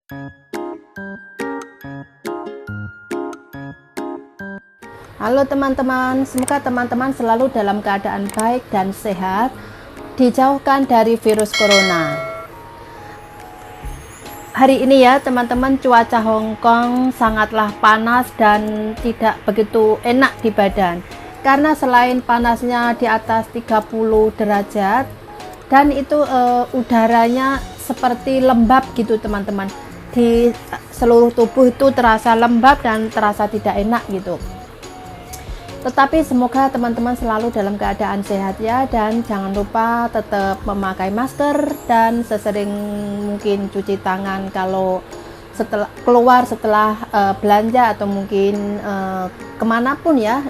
Halo teman-teman, semoga teman-teman selalu dalam keadaan baik dan sehat, dijauhkan dari virus corona. Hari ini ya teman-teman, cuaca Hong Kong sangatlah panas dan tidak begitu enak di badan. Karena selain panasnya di atas 30 derajat, dan itu udaranya seperti lembab gitu teman-teman. Di seluruh tubuh itu terasa lembab dan terasa tidak enak gitu. Tetapi semoga teman-teman selalu dalam keadaan sehat ya, dan jangan lupa tetap memakai masker dan sesering mungkin cuci tangan kalau keluar setelah belanja atau mungkin kemanapun ya,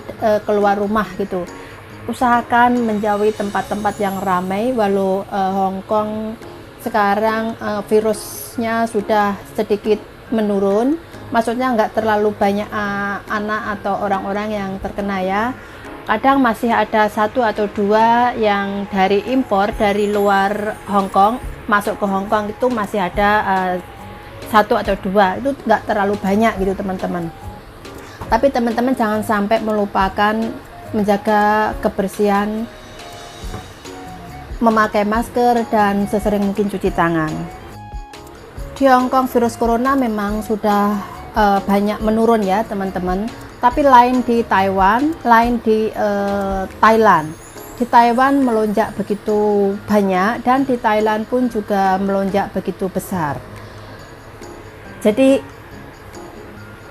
keluar rumah gitu. Usahakan menjauhi tempat-tempat yang ramai. Walau Hong Kong sekarang virusnya sudah sedikit menurun, maksudnya nggak terlalu banyak anak atau orang-orang yang terkena ya. Kadang masih ada satu atau dua yang dari impor dari luar Hong Kong masuk ke Hong Kong, itu masih ada satu atau dua, itu nggak terlalu banyak gitu teman-teman. Tapi teman-teman jangan sampai melupakan menjaga kebersihan, memakai masker dan sesering mungkin cuci tangan. Di Hong Kong virus corona memang sudah banyak menurun ya teman-teman, tapi lain di Taiwan, lain di Thailand. Di Taiwan melonjak begitu banyak dan di Thailand pun juga melonjak begitu besar. Jadi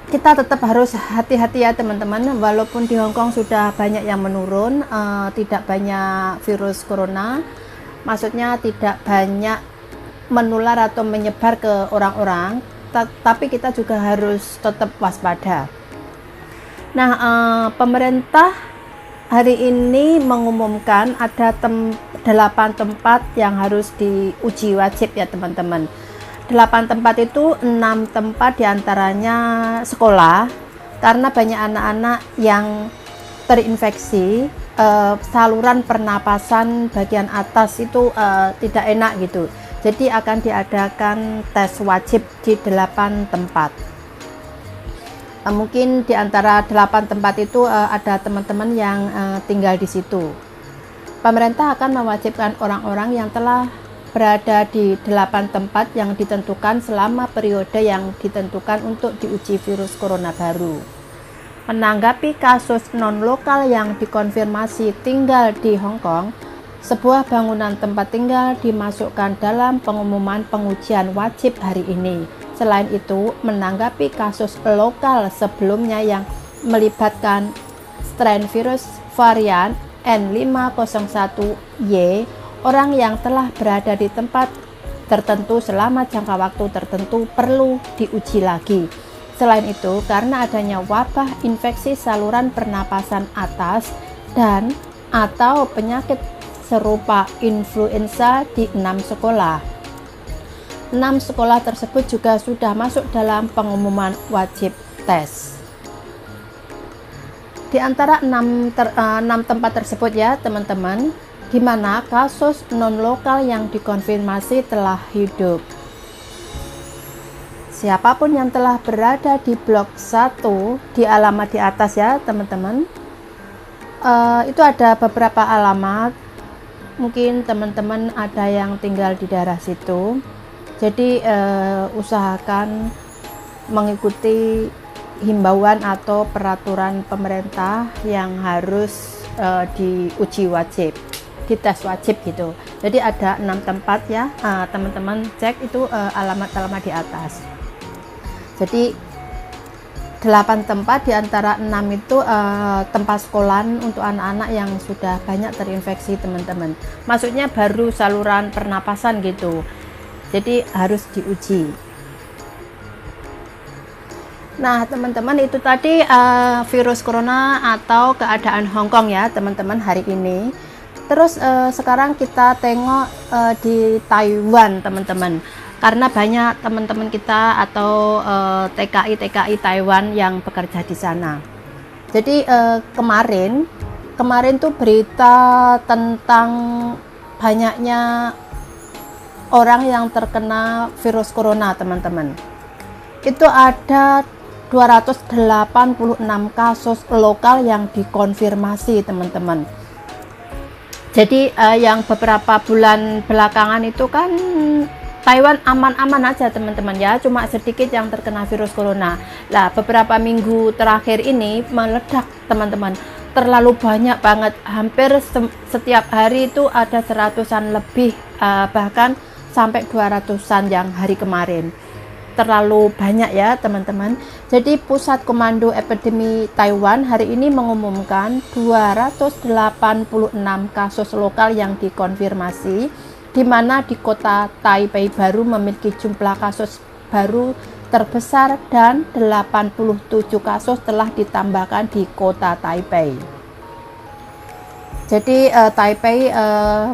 kita tetap harus hati-hati ya teman-teman. Walaupun di Hong Kong sudah banyak yang menurun, tidak banyak virus corona, maksudnya tidak banyak menular atau menyebar ke orang-orang, tapi kita juga harus tetap waspada. Nah, pemerintah hari ini mengumumkan ada 8 tempat yang harus diuji wajib ya teman-teman. 8 tempat itu 6 tempat diantaranya sekolah, karena banyak anak-anak yang terinfeksi saluran pernapasan bagian atas itu tidak enak gitu. Jadi akan diadakan tes wajib di 8 tempat. Mungkin di antara 8 tempat itu ada teman-teman yang tinggal di situ. Pemerintah akan mewajibkan orang-orang yang telah berada di 8 tempat yang ditentukan selama periode yang ditentukan untuk diuji virus corona baru. Menanggapi kasus non-lokal yang dikonfirmasi tinggal di Hong Kong, sebuah bangunan tempat tinggal dimasukkan dalam pengumuman pengujian wajib hari ini. Selain itu, menanggapi kasus lokal sebelumnya yang melibatkan strain virus varian N501Y, orang yang telah berada di tempat tertentu selama jangka waktu tertentu perlu diuji lagi. Selain itu, karena adanya wabah infeksi saluran pernapasan atas dan atau penyakit serupa influenza di 6 sekolah. 6 sekolah tersebut juga sudah masuk dalam pengumuman wajib tes. Di antara 6 tempat tersebut ya teman-teman, di mana kasus non-lokal yang dikonfirmasi telah hidup. Siapapun yang telah berada di blok 1 di alamat di atas ya teman-teman, itu ada beberapa alamat. Mungkin teman-teman ada yang tinggal di daerah situ, jadi usahakan mengikuti himbauan atau peraturan pemerintah yang harus diuji wajib, dites wajib gitu. Jadi ada 6 tempat ya, teman-teman cek itu alamat-alamat di atas. Jadi 8 tempat diantara 6 itu tempat sekolahan untuk anak-anak yang sudah banyak terinfeksi teman-teman. Maksudnya baru saluran pernapasan gitu, jadi harus diuji. Nah teman-teman, itu tadi virus corona atau keadaan Hong Kong ya teman-teman hari ini. Terus sekarang kita tengok di Taiwan teman-teman, karena banyak teman-teman kita atau TKI Taiwan yang bekerja di sana. Jadi kemarin tuh berita tentang banyaknya orang yang terkena virus corona teman-teman. itu ada 286 kasus lokal yang dikonfirmasi, teman-teman. Jadi yang beberapa bulan belakangan itu kan Taiwan aman-aman aja, teman-teman ya, cuma sedikit yang terkena virus corona. Lah beberapa minggu terakhir ini meledak, teman-teman, terlalu banyak banget, hampir setiap hari itu ada 100-an lebih, bahkan sampai 200-an yang hari kemarin. Terlalu banyak ya, teman-teman. Jadi Pusat Komando Epidemi Taiwan hari ini mengumumkan 286 kasus lokal yang dikonfirmasi, di mana di kota Taipei baru memiliki jumlah kasus baru terbesar dan 87 kasus telah ditambahkan di kota Taipei. Jadi Taipei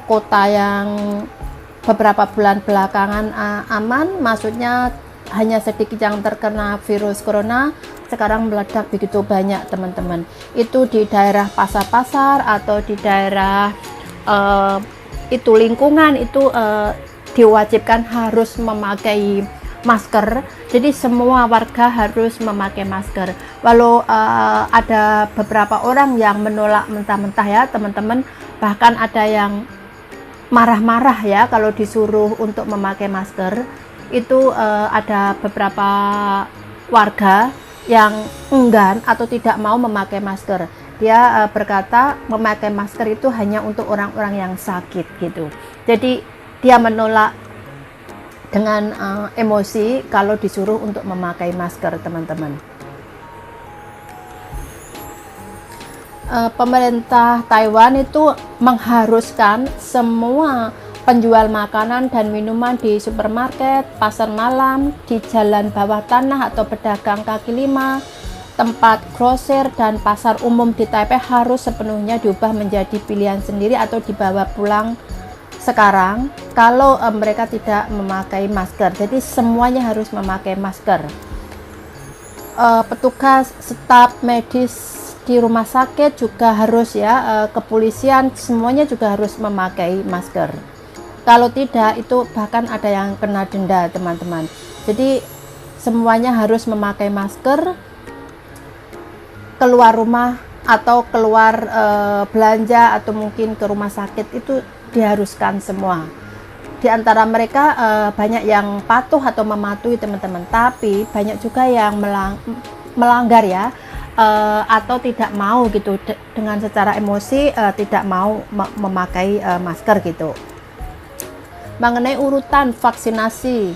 kota yang beberapa bulan belakangan aman, maksudnya hanya sedikit yang terkena virus corona, sekarang meledak begitu banyak, teman-teman. Itu di daerah pasar-pasar atau di daerah itu lingkungan itu diwajibkan harus memakai masker. Jadi semua warga harus memakai masker. Walau ada beberapa orang yang menolak mentah-mentah ya, teman-teman. Bahkan ada yang marah-marah ya kalau disuruh untuk memakai masker. Itu ada beberapa warga yang enggan atau tidak mau memakai masker. Dia berkata memakai masker itu hanya untuk orang-orang yang sakit gitu. Jadi dia menolak dengan emosi kalau disuruh untuk memakai masker, teman-teman. Pemerintah Taiwan itu mengharuskan semua penjual makanan dan minuman di supermarket, pasar malam, di jalan bawah tanah atau pedagang kaki lima, tempat grosir dan pasar umum di Taipei harus sepenuhnya diubah menjadi pilihan sendiri atau dibawa pulang sekarang kalau mereka tidak memakai masker. Jadi semuanya harus memakai masker. Petugas staf medis di rumah sakit juga harus ya, kepolisian semuanya juga harus memakai masker. Kalau tidak, itu bahkan ada yang kena denda, teman-teman. Jadi semuanya harus memakai masker, keluar rumah atau keluar belanja atau mungkin ke rumah sakit itu diharuskan semua. Di antara mereka banyak yang patuh atau mematuhi, teman-teman. Tapi banyak juga yang melanggar ya, atau tidak mau gitu dengan secara emosi, tidak mau memakai masker gitu. Mengenai urutan vaksinasi,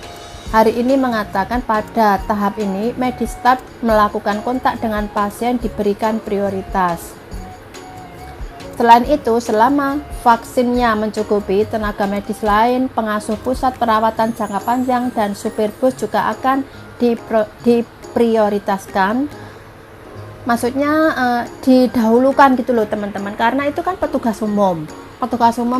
hari ini mengatakan pada tahap ini medis-staf melakukan kontak dengan pasien diberikan prioritas. Selain itu, selama vaksinnya mencukupi, tenaga medis lain, pengasuh pusat perawatan jangka panjang, dan supir bus juga akan diprioritaskan. Maksudnya didahulukan gitu loh, teman-teman, karena itu kan petugas umum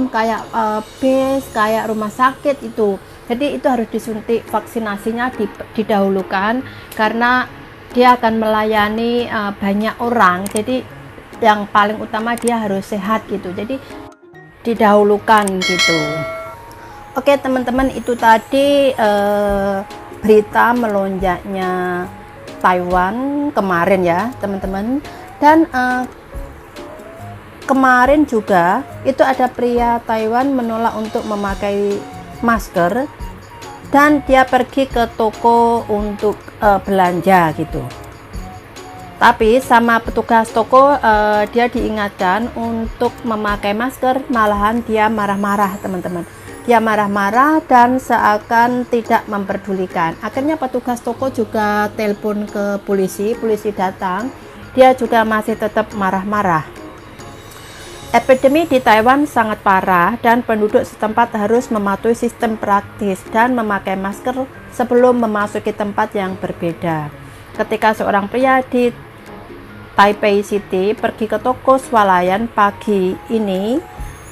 kayak bis, kayak rumah sakit itu. Jadi itu harus disuntik vaksinasinya didahulukan karena dia akan melayani banyak orang. Jadi yang paling utama dia harus sehat gitu. Jadi didahulukan gitu. Oke, teman-teman, itu tadi berita melonjaknya Taiwan kemarin ya, teman-teman. Dan kemarin juga itu ada pria Taiwan menolak untuk memakai masker dan dia pergi ke toko untuk belanja gitu. Tapi sama petugas toko dia diingatkan untuk memakai masker, malahan dia marah-marah, teman-teman. Dia marah-marah dan seakan tidak memperdulikan. Akhirnya petugas toko juga telepon ke polisi datang. Dia juga masih tetap marah-marah. Epidemi di Taiwan sangat parah dan penduduk setempat harus mematuhi sistem praktis dan memakai masker sebelum memasuki tempat yang berbeda. Ketika seorang pria di Taipei City pergi ke toko swalayan pagi ini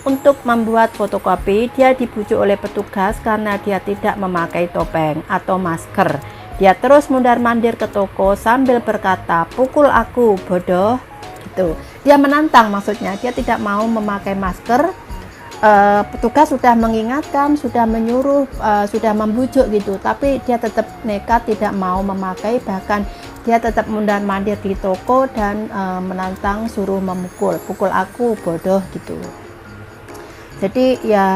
untuk membuat fotokopi, dia dibujuk oleh petugas karena dia tidak memakai topeng atau masker. Dia terus mundar-mandir ke toko sambil berkata, "Pukul aku, bodoh." Gitu. Dia menantang, maksudnya dia tidak mau memakai masker petugas sudah mengingatkan, sudah menyuruh, sudah membujuk gitu, tapi dia tetap nekat tidak mau memakai, bahkan dia tetap mondar-mandir di toko dan menantang suruh pukul aku bodoh gitu. Jadi ya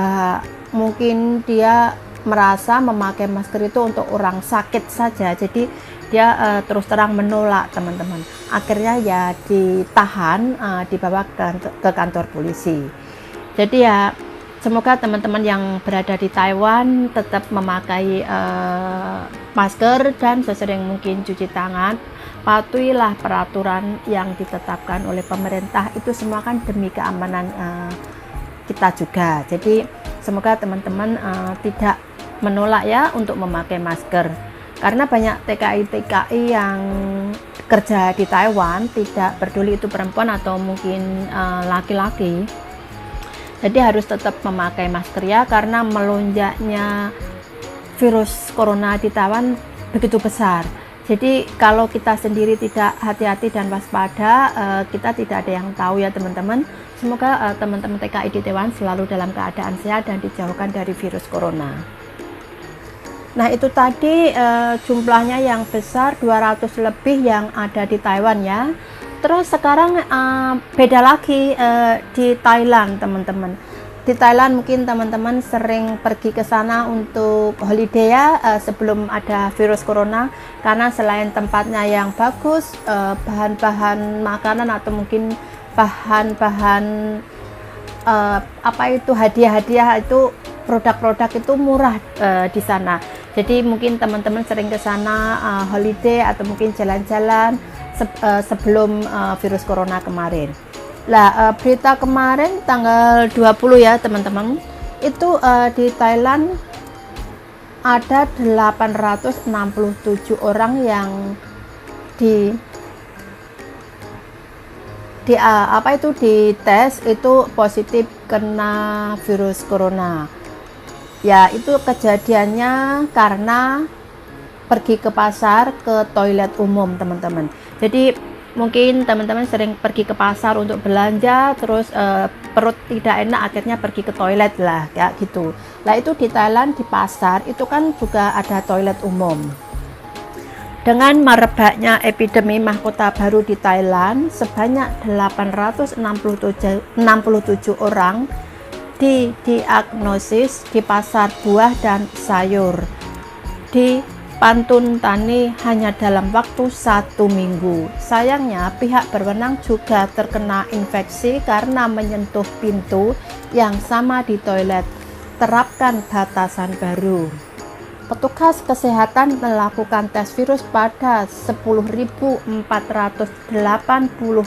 mungkin dia merasa memakai masker itu untuk orang sakit saja, jadi dia terus terang menolak teman-teman. Akhirnya ya ditahan, dibawa ke kantor polisi. Jadi ya semoga teman-teman yang berada di Taiwan tetap memakai masker dan sesering mungkin cuci tangan. Patuhilah peraturan yang ditetapkan oleh pemerintah, itu semua kan demi keamanan kita juga. Jadi semoga teman-teman tidak menolak ya untuk memakai masker, karena banyak TKI yang kerja di Taiwan, tidak peduli itu perempuan atau mungkin laki-laki, jadi harus tetap memakai masker ya, karena melonjaknya virus corona di Taiwan begitu besar. Jadi kalau kita sendiri tidak hati-hati dan waspada, kita tidak ada yang tahu ya teman-teman. Semoga teman-teman TKI di Taiwan selalu dalam keadaan sehat dan dijauhkan dari virus corona. Nah itu tadi jumlahnya yang besar, 200 lebih yang ada di Taiwan ya. Terus sekarang beda lagi di Thailand teman-teman. Di Thailand mungkin teman-teman sering pergi ke sana untuk holiday ya, sebelum ada virus corona, karena selain tempatnya yang bagus, bahan-bahan makanan atau mungkin bahan-bahan apa itu hadiah-hadiah itu, produk-produk itu murah di sana. Jadi mungkin teman-teman sering ke sana holiday atau mungkin jalan-jalan sebelum virus corona kemarin. Lah berita kemarin tanggal 20 ya teman-teman, itu di Thailand ada 867 orang yang dites itu positif kena virus corona. Ya itu kejadiannya karena pergi ke pasar, ke toilet umum teman-teman. Jadi mungkin teman-teman sering pergi ke pasar untuk belanja, terus perut tidak enak, akhirnya pergi ke toilet lah kayak gitu. Lah itu di Thailand di pasar itu kan juga ada toilet umum. Dengan merebaknya epidemi mahkota baru di Thailand, sebanyak 867 orang didiagnosis di pasar buah dan sayur di Pantun Thani hanya dalam waktu 1 minggu. Sayangnya pihak berwenang juga terkena infeksi karena menyentuh pintu yang sama di toilet. Terapkan batasan baru. Petugas kesehatan melakukan tes virus pada 10.480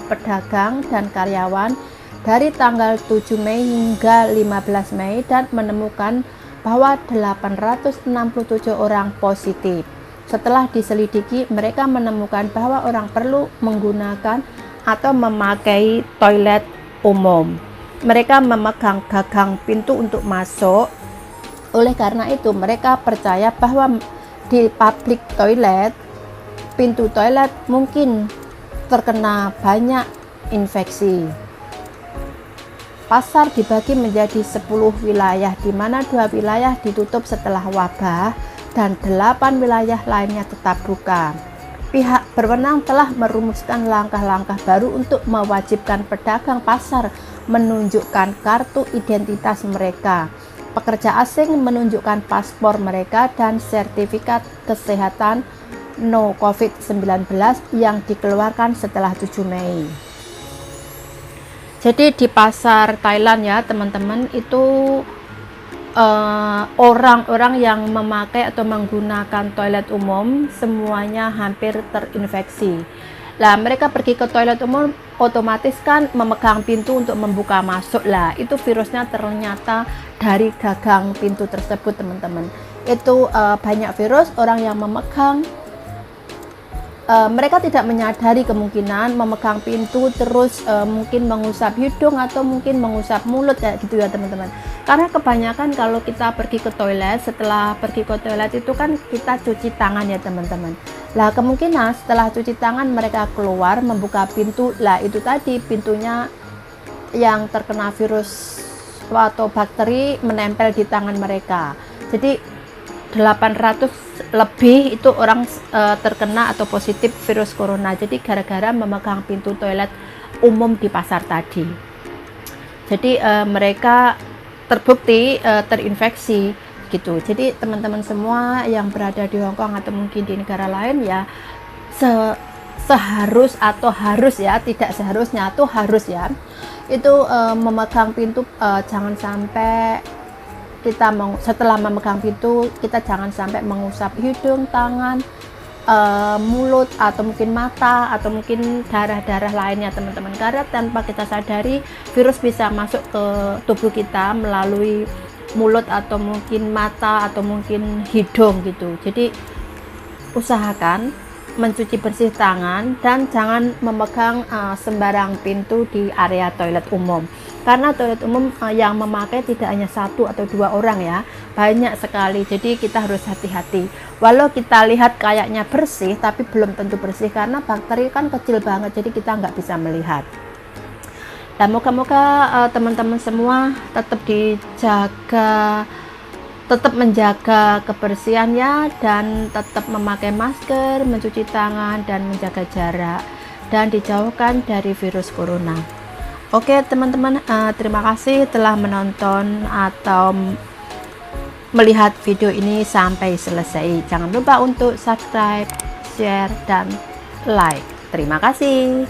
pedagang dan karyawan dari tanggal 7 Mei hingga 15 Mei dan menemukan bahwa 867 orang positif. Setelah diselidiki, mereka menemukan bahwa orang perlu menggunakan atau memakai toilet umum. Mereka memegang gagang pintu untuk masuk. Oleh karena itu, mereka percaya bahwa di public toilet, pintu toilet mungkin terkena banyak infeksi. Pasar dibagi menjadi 10 wilayah, di mana 2 wilayah ditutup setelah wabah dan 8 wilayah lainnya tetap buka. Pihak berwenang telah merumuskan langkah-langkah baru untuk mewajibkan pedagang pasar menunjukkan kartu identitas mereka. Pekerja asing menunjukkan paspor mereka dan sertifikat kesehatan no COVID-19 yang dikeluarkan setelah 7 Mei. Jadi di pasar Thailand ya teman-teman, itu orang-orang yang memakai atau menggunakan toilet umum semuanya hampir terinfeksi. Lah mereka pergi ke toilet umum otomatis kan memegang pintu untuk membuka masuk, lah itu virusnya ternyata dari gagang pintu tersebut teman-teman. Itu banyak virus, orang yang memegang mereka tidak menyadari kemungkinan memegang pintu terus mungkin mengusap hidung atau mungkin mengusap mulut kayak gitu ya teman-teman. Karena kebanyakan kalau kita pergi ke toilet, setelah pergi ke toilet itu kan kita cuci tangan ya teman-teman. Lah kemungkinan setelah cuci tangan mereka keluar membuka pintu, lah itu tadi pintunya yang terkena virus satwa atau bakteri menempel di tangan mereka. Jadi 800 lebih itu orang terkena atau positif virus corona. Jadi gara-gara memegang pintu toilet umum di pasar tadi. Jadi mereka terbukti terinfeksi gitu. Jadi teman-teman semua yang berada di Hong Kong atau mungkin di negara lain ya, seharus atau harus ya, tidak seharusnya atau harus ya, itu memegang pintu. Jangan sampai kita setelah memegang pintu kita jangan sampai mengusap hidung, tangan, mulut atau mungkin mata atau mungkin darah-darah lainnya teman-teman, karena tanpa kita sadari virus bisa masuk ke tubuh kita melalui mulut atau mungkin mata atau mungkin hidung gitu. Jadi usahakan mencuci bersih tangan dan jangan memegang sembarang pintu di area toilet umum, karena toilet umum yang memakai tidak hanya 1 atau 2 orang ya, banyak sekali. Jadi kita harus hati-hati. Walau kita lihat kayaknya bersih tapi belum tentu bersih, karena bakteri kan kecil banget, jadi kita nggak bisa melihat. Dan moga-moga teman-teman semua tetap menjaga kebersihannya dan tetap memakai masker, mencuci tangan dan menjaga jarak, dan dijauhkan dari virus corona. Oke teman-teman, terima kasih telah menonton atau melihat video ini sampai selesai. Jangan lupa untuk subscribe, share, dan like. Terima kasih.